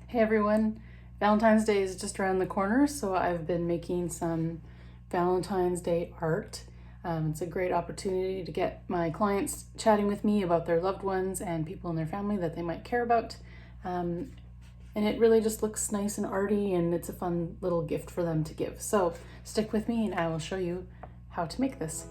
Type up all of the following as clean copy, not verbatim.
Hey everyone, Valentine's Day is just around the corner, so I've been making some Valentine's Day art. It's a great opportunity to get my clients chatting with me about their loved ones and people in their family that they might care about. And it really just looks nice and arty, and it's a fun little gift for them to give. So stick with me and I will show you how to make this.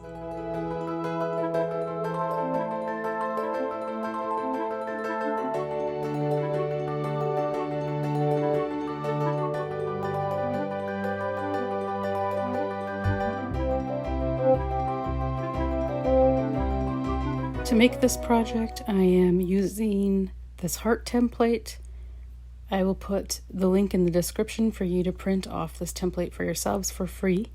To make this project, I am using this heart template. I will put the link in the description for you to print off this template for yourselves for free.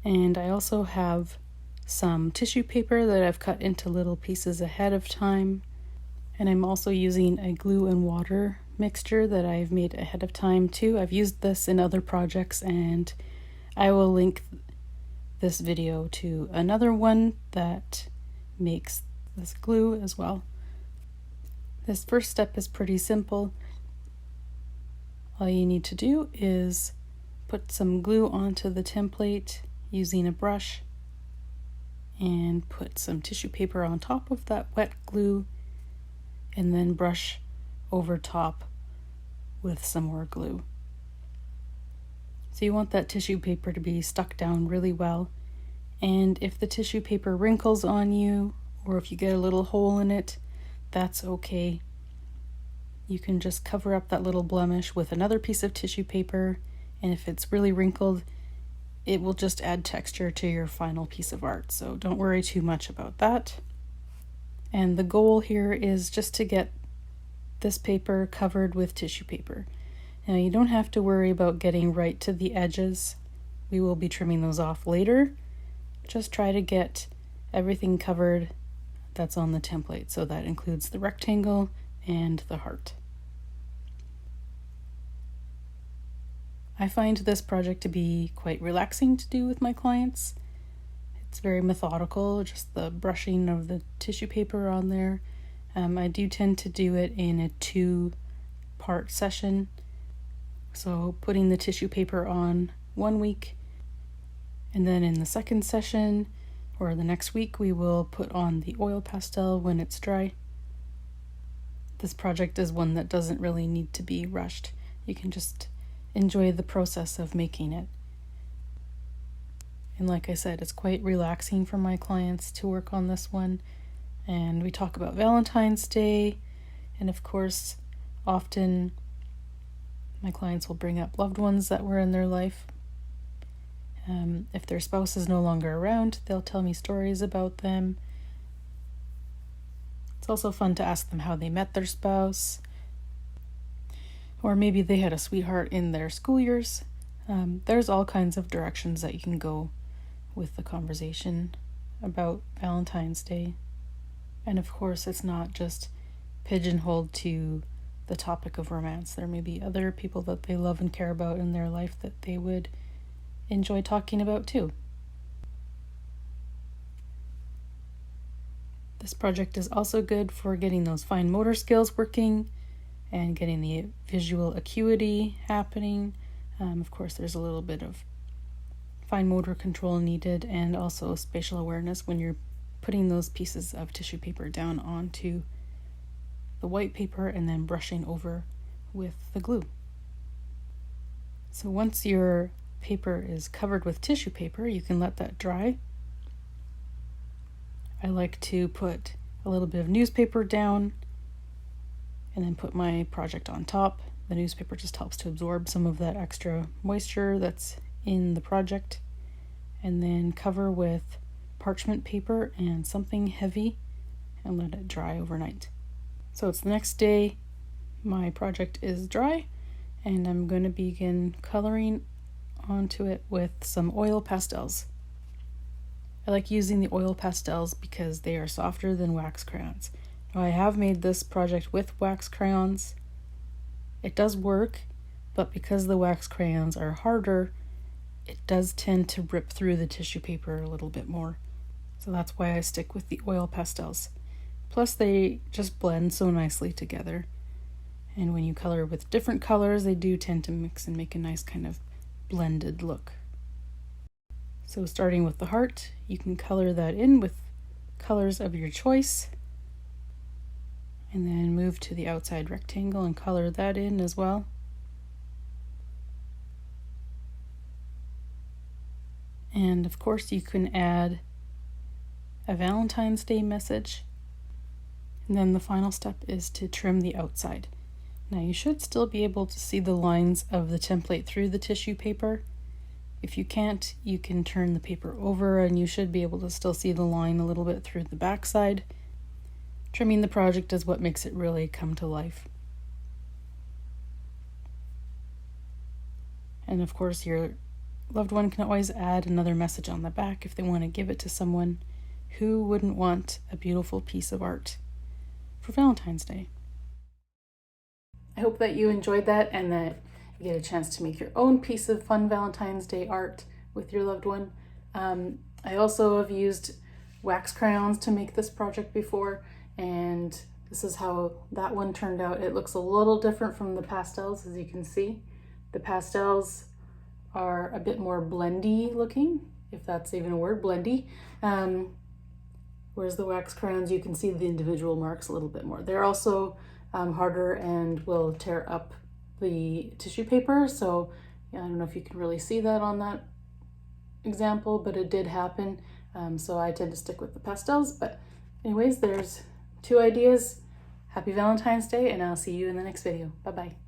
And I also have some tissue paper that I've cut into little pieces ahead of time. And I'm also using a glue and water mixture that I've made ahead of time too. I've used this in other projects, and I will link this video to another one that makes this glue as well. This first step is pretty simple. All you need to do is put some glue onto the template using a brush and put some tissue paper on top of that wet glue, and then brush over top with some more glue. So you want that tissue paper to be stuck down really well. And if the tissue paper wrinkles on you, or if you get a little hole in it, that's okay. You can just cover up that little blemish with another piece of tissue paper, and if it's really wrinkled, it will just add texture to your final piece of art. So don't worry too much about that. And the goal here is just to get this paper covered with tissue paper. Now you don't have to worry about getting right to the edges. We will be trimming those off later. Just try to get everything covered that's on the template. So that includes the rectangle and the heart. I find this project to be quite relaxing to do with my clients. It's very methodical, just the brushing of the tissue paper on there. I do tend to do it in a 2-part session. So putting the tissue paper on 1 week, and then in the second session, or the next week, we will put on the oil pastel when it's dry. This project is one that doesn't really need to be rushed. You can just enjoy the process of making it. And like I said, it's quite relaxing for my clients to work on this one. And we talk about Valentine's Day, and of course, often my clients will bring up loved ones that were in their life. If their spouse is no longer around, they'll tell me stories about them. It's also fun to ask them how they met their spouse, or maybe they had a sweetheart in their school years. There's all kinds of directions that you can go with the conversation about Valentine's Day. And of course, it's not just pigeonholed to the topic of romance. There may be other people that they love and care about in their life that they would enjoy talking about too. This project is also good for getting those fine motor skills working and getting the visual acuity happening. Of course, there's a little bit of fine motor control needed, and also spatial awareness when you're putting those pieces of tissue paper down onto the white paper and then brushing over with the glue. So once your paper is covered with tissue paper, you can let that dry. I like to put a little bit of newspaper down and then put my project on top. The newspaper just helps to absorb some of that extra moisture that's in the project, and then cover with parchment paper and something heavy and let it dry overnight. So it's the next day, my project is dry, and I'm going to begin coloring onto it with some oil pastels. I like using the oil pastels because they are softer than wax crayons. Now, I have made this project with wax crayons. It does work, but because the wax crayons are harder, it does tend to rip through the tissue paper a little bit more. So that's why I stick with the oil pastels. Plus they just blend so nicely together. And when you color with different colors, they do tend to mix and make a nice kind of blended look. So starting with the heart, you can color that in with colors of your choice. And then move to the outside rectangle and color that in as well. And of course you can add a Valentine's Day message. And then the final step is to trim the outside. Now you should still be able to see the lines of the template through the tissue paper. If you can't, you can turn the paper over and you should be able to still see the line a little bit through the back side. Trimming the project is what makes it really come to life. And of course, your loved one can always add another message on the back if they want to give it to someone. Who wouldn't want a beautiful piece of art for Valentine's Day? I hope that you enjoyed that and that you get a chance to make your own piece of fun Valentine's Day art with your loved one. I also have used wax crayons to make this project before, and this is how that one turned out. It looks a little different from the pastels, as you can see. The pastels are a bit more blendy looking, if that's even a word, blendy. Whereas the wax crayons, you can see the individual marks a little bit more. They're also harder and will tear up the tissue paper. So yeah, I don't know if you can really see that on that example, but it did happen. So I tend to stick with the pastels. But anyways, there's 2 ideas. Happy Valentine's Day, and I'll see you in the next video. Bye-bye.